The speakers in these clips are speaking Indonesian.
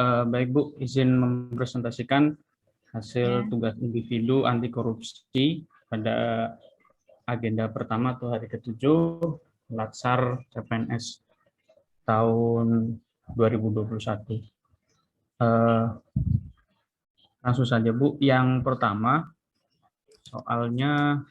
Baik Bu, izin mempresentasikan hasil tugas individu anti korupsi pada agenda pertama atau hari ke-7 Latsar CPNS tahun 2021. Langsung saja Bu, yang pertama soalnya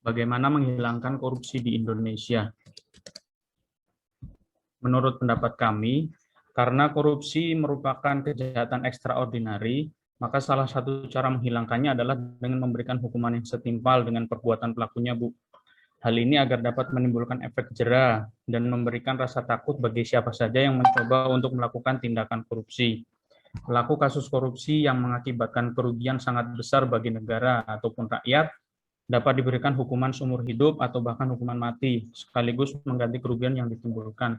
bagaimana menghilangkan korupsi di Indonesia. Menurut pendapat kami, karena korupsi merupakan kejahatan ekstraordinari, maka salah satu cara menghilangkannya adalah dengan memberikan hukuman yang setimpal dengan perbuatan pelakunya, Bu. Hal ini agar dapat menimbulkan efek jera dan memberikan rasa takut bagi siapa saja yang mencoba untuk melakukan tindakan korupsi. Pelaku kasus korupsi yang mengakibatkan kerugian sangat besar bagi negara ataupun rakyat dapat diberikan hukuman seumur hidup atau bahkan hukuman mati, sekaligus mengganti kerugian yang ditimbulkan.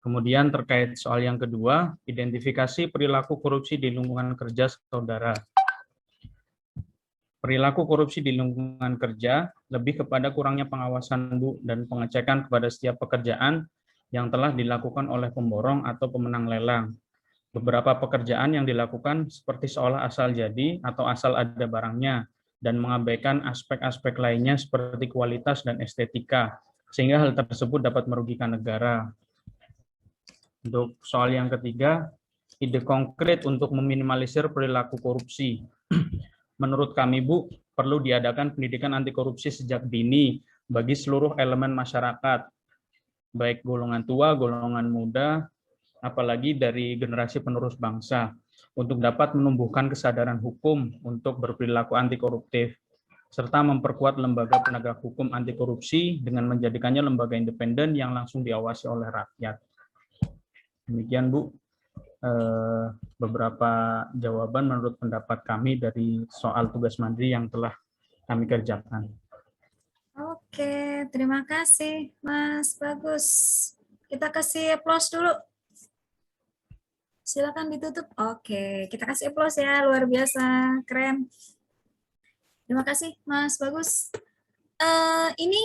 Kemudian terkait soal yang kedua, identifikasi perilaku korupsi di lingkungan kerja saudara. Perilaku korupsi di lingkungan kerja lebih kepada kurangnya pengawasan Bu dan pengecekan kepada setiap pekerjaan yang telah dilakukan oleh pemborong atau pemenang lelang. Beberapa pekerjaan yang dilakukan seperti seolah asal jadi atau asal ada barangnya dan mengabaikan aspek-aspek lainnya seperti kualitas dan estetika, sehingga hal tersebut dapat merugikan negara. Untuk soal yang ketiga, ide konkret untuk meminimalisir perilaku korupsi. Menurut kami, Bu, perlu diadakan pendidikan anti korupsi sejak dini bagi seluruh elemen masyarakat, baik golongan tua, golongan muda, apalagi dari generasi penerus bangsa, untuk dapat menumbuhkan kesadaran hukum untuk berperilaku anti koruptif, serta memperkuat lembaga penegak hukum anti korupsi dengan menjadikannya lembaga independen yang langsung diawasi oleh rakyat. Demikian Bu, beberapa jawaban menurut pendapat kami dari soal tugas mandiri yang telah kami kerjakan. Oke, terima kasih Mas Bagus. Kita kasih applause dulu. Silakan ditutup. Oke, kita kasih applause ya, luar biasa, keren. Terima kasih Mas Bagus. Ini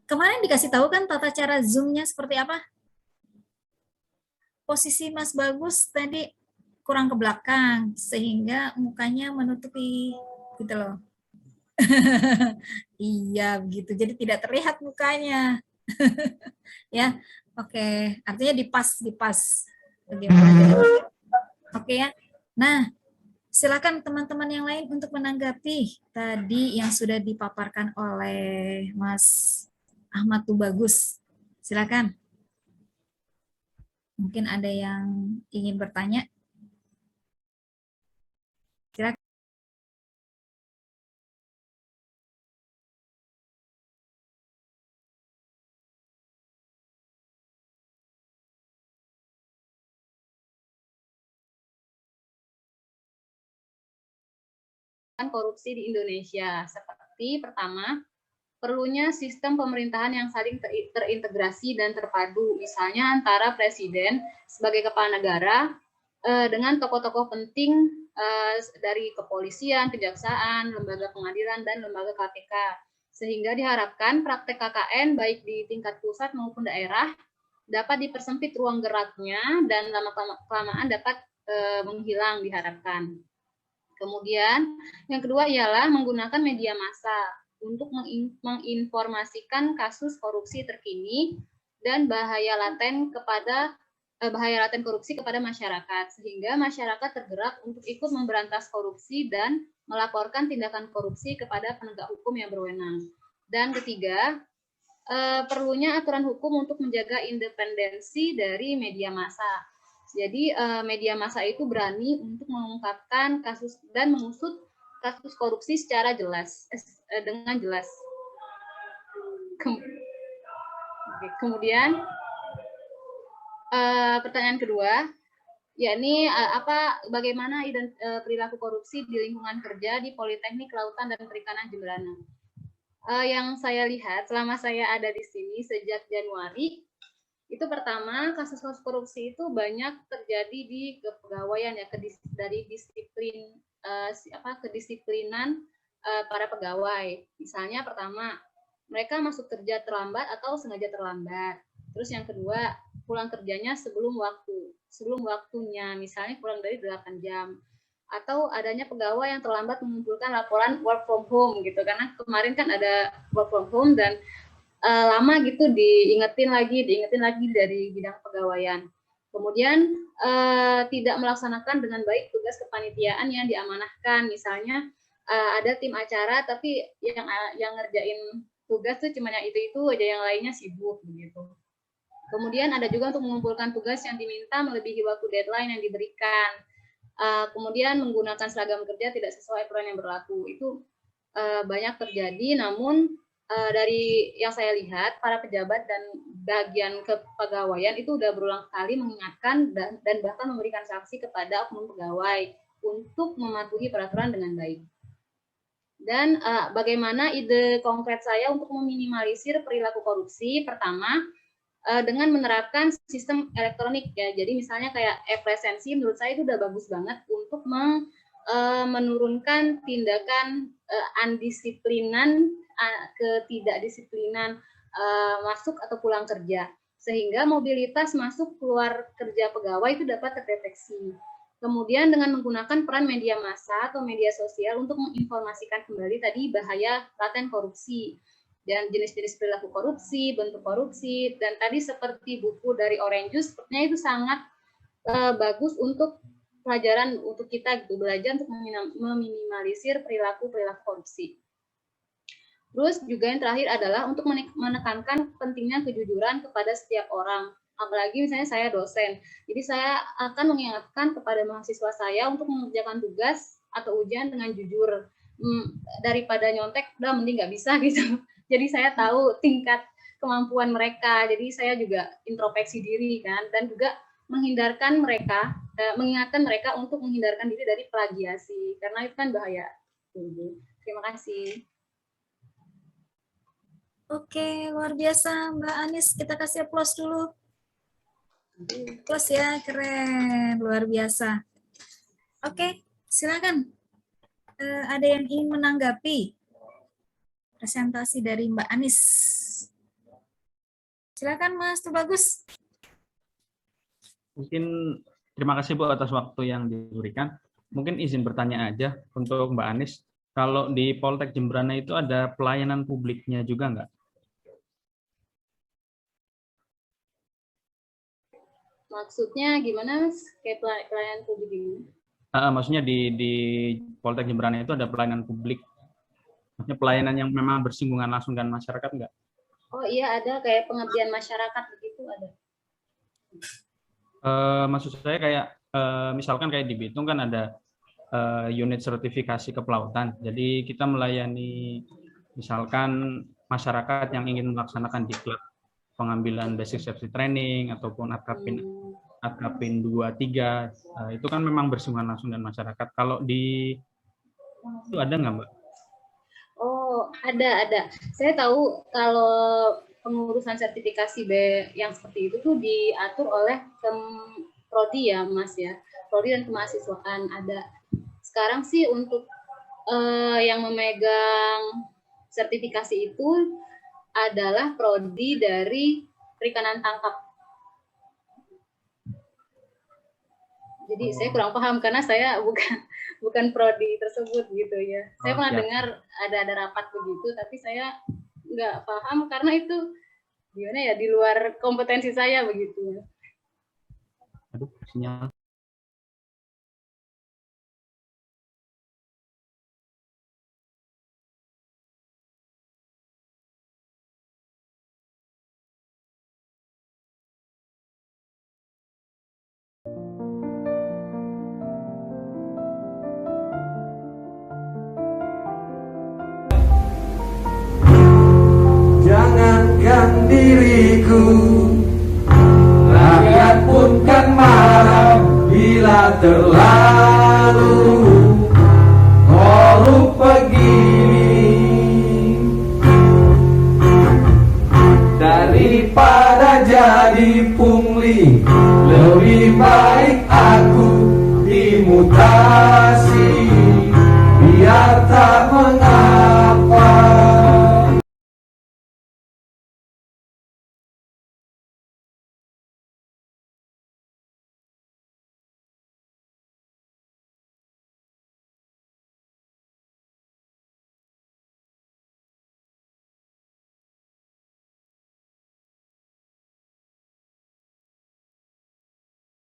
kemarin dikasih tahu kan tata cara Zoom-nya seperti apa? Posisi Mas Bagus tadi kurang ke belakang sehingga mukanya menutupi gitu loh. Iya begitu, jadi tidak terlihat mukanya. Ya, oke, artinya dipas bagaimana? Oke ya. Nah, silakan teman-teman yang lain untuk menanggapi tadi yang sudah dipaparkan oleh Mas Ahmad Tubagus. Silakan. Mungkin ada yang ingin bertanya. Silakan. Korupsi di Indonesia. Seperti pertama, perlunya sistem pemerintahan yang saling terintegrasi dan terpadu, misalnya antara presiden sebagai kepala negara dengan tokoh-tokoh penting dari kepolisian, kejaksaan, lembaga pengadilan, dan lembaga KPK. Sehingga diharapkan praktek KKN baik di tingkat pusat maupun daerah dapat dipersempit ruang geraknya dan lama-kelamaan dapat menghilang diharapkan. Kemudian yang kedua ialah menggunakan media massa untuk menginformasikan kasus korupsi terkini dan bahaya laten korupsi kepada masyarakat, sehingga masyarakat tergerak untuk ikut memberantas korupsi dan melaporkan tindakan korupsi kepada penegak hukum yang berwenang. Dan ketiga, perlunya aturan hukum untuk menjaga independensi dari media massa. Jadi media massa itu berani untuk mengungkapkan kasus dan mengusut kasus korupsi secara jelas, dengan jelas. Kemudian pertanyaan kedua, yakni bagaimana perilaku korupsi di lingkungan kerja di Politeknik Kelautan dan Perikanan Jemberana. Yang saya lihat selama saya ada di sini sejak Januari, itu pertama kasus-kasus korupsi itu banyak terjadi di kepegawaian ya, dari disiplin kedisiplinan para pegawai. Misalnya pertama, mereka masuk kerja terlambat atau sengaja terlambat. Terus yang kedua, pulang kerjanya sebelum waktunya, misalnya kurang dari 8 jam. Atau adanya pegawai yang terlambat mengumpulkan laporan work from home gitu, karena kemarin kan ada work from home dan lama gitu diingetin lagi dari bidang pegawaian. Kemudian tidak melaksanakan dengan baik tugas kepanitiaan yang diamanahkan, misalnya ada tim acara tapi yang ngerjain tugas tuh cuma yang itu aja, yang lainnya sibuk begitu. Kemudian ada juga untuk mengumpulkan tugas yang diminta melebihi waktu deadline yang diberikan. Kemudian menggunakan seragam kerja tidak sesuai aturan yang berlaku. Itu banyak terjadi, namun dari yang saya lihat, para pejabat dan bagian kepegawaian itu udah berulang kali mengingatkan dan bahkan memberikan sanksi kepada oknum pegawai untuk mematuhi peraturan dengan baik. Dan bagaimana ide konkret saya untuk meminimalisir perilaku korupsi? Pertama, dengan menerapkan sistem elektronik ya. Jadi misalnya kayak e-presensi, menurut saya itu udah bagus banget untuk menurunkan tindakan undisiplinan, ketidakdisiplinan masuk atau pulang kerja, sehingga mobilitas masuk keluar kerja pegawai itu dapat terdeteksi. Kemudian dengan menggunakan peran media massa atau media sosial untuk menginformasikan kembali tadi bahaya laten korupsi dan jenis-jenis perilaku korupsi, bentuk korupsi, dan tadi seperti buku dari Orange Juice, sepertinya itu sangat bagus untuk pelajaran untuk kita gitu, belajar untuk meminimalisir perilaku korupsi. Terus juga yang terakhir adalah untuk menekankan pentingnya kejujuran kepada setiap orang, apalagi misalnya saya dosen. Jadi saya akan mengingatkan kepada mahasiswa saya untuk mengerjakan tugas atau ujian dengan jujur, daripada nyontek, udah mending nggak bisa gitu. Jadi saya tahu tingkat kemampuan mereka, jadi saya juga introspeksi diri kan, dan juga mengingatkan mereka untuk menghindarkan diri dari plagiasi, karena itu kan bahaya. Terima kasih. Oke, luar biasa Mbak Anis, kita kasih aplaus dulu. Aplaus ya, keren, luar biasa. Oke, silakan. Ada yang ingin menanggapi presentasi dari Mbak Anis? Silakan Mas Tubagus. Mungkin terima kasih Bu atas waktu yang diberikan. Mungkin izin bertanya aja untuk Mbak Anis. Kalau di Poltek Jembrana itu ada pelayanan publiknya juga nggak? Maksudnya gimana? Kayak pelayanan publik ini? Maksudnya di Poltek Jembrana itu ada pelayanan publik. Maksudnya pelayanan yang memang bersinggungan langsung dengan masyarakat nggak? Oh iya, ada kayak pengabdian masyarakat begitu ada. Maksud saya kayak misalkan kayak di Bitung kan ada unit sertifikasi kepelautan. Jadi kita melayani misalkan masyarakat yang ingin melaksanakan diklat pengambilan basic safety training ataupun AKPIN 2-3, itu kan memang bersinggungan langsung dengan masyarakat. Kalau di itu ada nggak Mbak? Oh, ada. Saya tahu kalau pengurusan sertifikasi B yang seperti itu tuh diatur oleh Prodi ya, Mas ya. Prodi dan kemahasiswaan ada. Sekarang sih untuk yang memegang sertifikasi itu adalah Prodi dari perikanan tangkap. Jadi saya kurang paham karena saya bukan prodi tersebut gitu ya. Saya pernah dengar ada rapat begitu, tapi saya nggak paham karena itu gimana ya, di luar kompetensi saya begitu. Aduh, sinyal. Jangankan diriku, rakyat pun kan marah bila terlalu